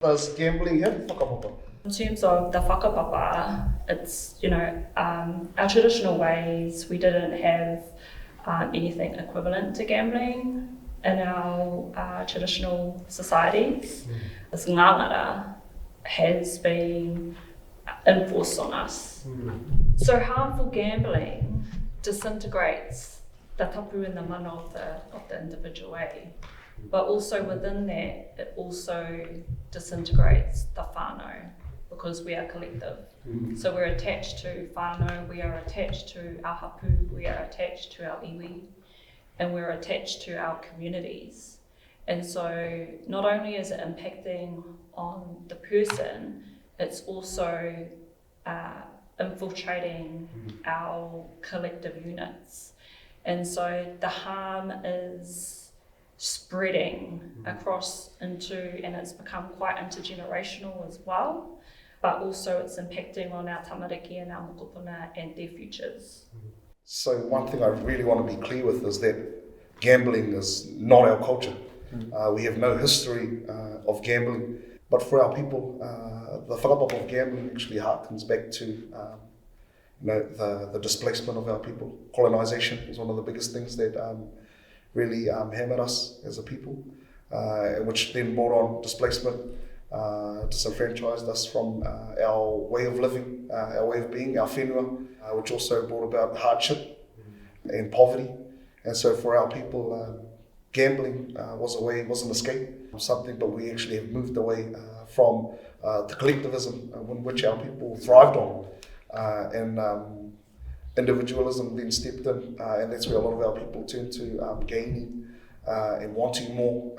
Does gambling have whakapapa? In terms of the whakapapa, it's, our traditional ways, we didn't have anything equivalent to gambling in our traditional societies. This ngangara has been enforced on us. So harmful gambling disintegrates the tapu and the mana of the individual, but also within that, it also disintegrates the whānau, because we are collective. So we're attached to whānau, we are attached to our hapu, we are attached to our iwi, and we're attached to our communities. And so not only is it impacting on the person, it's also infiltrating our collective units. And so the harm is spreading across into, and it's become quite intergenerational as well, but also it's impacting on our tamariki and our mokopuna and their futures. So one thing I really want to be clear with is that gambling is not our culture. We have no history of gambling, but for our people, the whakapapa of gambling actually harkens back to the displacement of our people. Colonisation is one of the biggest things that really hammered us as a people, which then brought on displacement, disenfranchised us from our way of living, our way of being, our whenua, which also brought about hardship and poverty. And so for our people, gambling was an escape, something, but we actually have moved away from the collectivism in which our people thrived on. And individualism then stepped in, and that's where a lot of our people turn to gaining and wanting more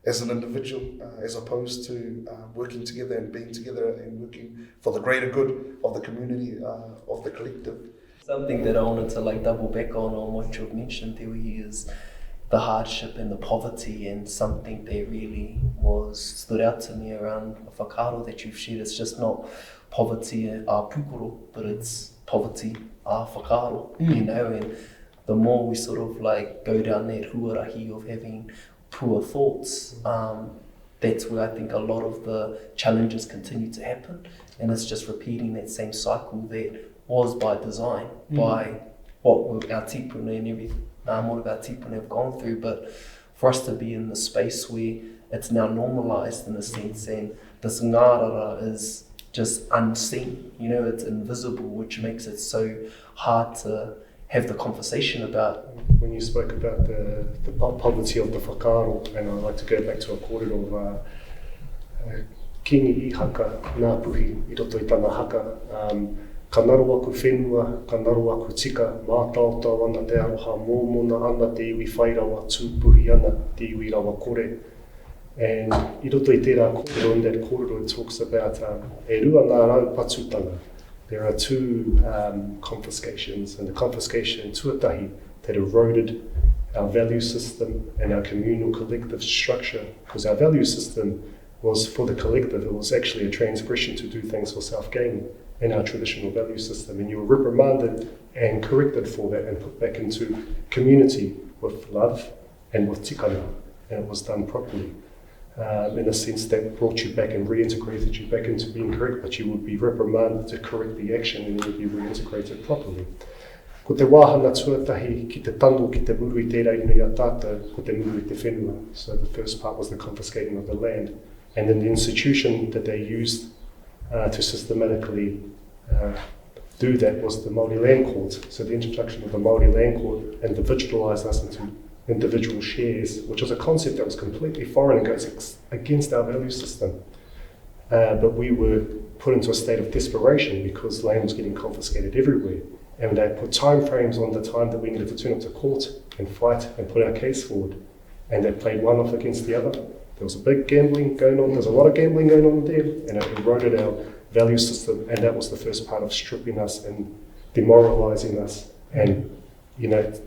as an individual, as opposed to working together and being together and working for the greater good of the community, of the collective. Something that I wanted to double back on what you've mentioned there is the hardship and the poverty, and something that really stood out to me around the whakaaro that you've shared. It's just not poverty a pukoro, but it's poverty a whakaaro, and the more we sort of go down that huarahi of having poor thoughts, that's where I think a lot of the challenges continue to happen, and it's just repeating that same cycle that was by design, by what our tipuna and everything, all of our tipuna have gone through. But for us to be in the space where it's now normalised in a sense, and this ngārara is just unseen, it's invisible, which makes it so hard to have the conversation about. When you spoke about the poverty of the whakaaro, and I'd like to go back to a kōrero of kini I haka, nā puhi I roto I tana haka, ka naro aku whenua, ka naro aku tika, mā tautau ana te aroha, mōmona ana te iwi whairawa, tūpuhi ana te iwi rawa kore. And I roto I tērā kōrero, in that kōrero it talks about e rua nā rau patutanga. There are two confiscations, and the confiscation tuatahi that eroded our value system and our communal collective structure, because our value system was for the collective. It was actually a transgression to do things for self-gain in our traditional value system, and you were reprimanded and corrected for that and put back into community with love and with tikana, and it was done properly. In a sense that brought you back and reintegrated you back into being correct, but you would be reprimanded to correct the action and then you'd be reintegrated properly. Ko te wāhana tuatahi ki te tano ki te muru I tērā ina ia tātou, ko te muru I te whenua. So the first part was the confiscating of the land, and then the institution that they used to systematically do that was the Māori Land Court. So the introduction of the Māori Land Court individualised us into individual shares, which was a concept that was completely foreign and goes against our value system. But we were put into a state of desperation because land was getting confiscated everywhere. And they put time frames on the time that we needed to turn up to court and fight and put our case forward. And they played one off against the other. There was a big gambling going on, there's a lot of gambling going on there, and it eroded our value system, and that was the first part of stripping us and demoralising us and,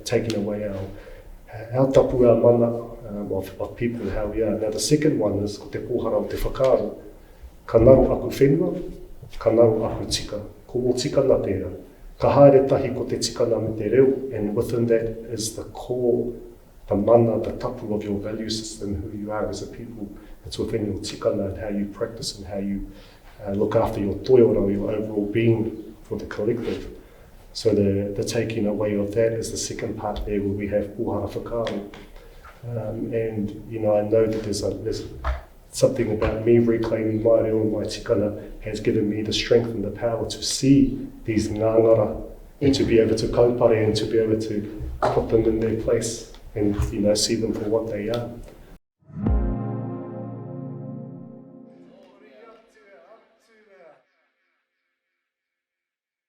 taking away our tapu, our mana of people, how we are. Now the second one is ko te pōhara o te whakaaro. Ka naro aku whenua, ka naro aku tika. Ko o tikana tērā. Ka haere tahi ko te tikana me te reo, and within that is the core, the mana, the tapu of your value system, who you are as a people. it's within your tikana and how you practice and how you look after your toiora, your overall being for the collective. So the taking away of that is the second part there where we have puhara whakaaro. And I know that there's something about me reclaiming my reo and my tikana has given me the strength and the power to see these ngangara and to be able to kaupare and to be able to put them in their place and see them for what they are.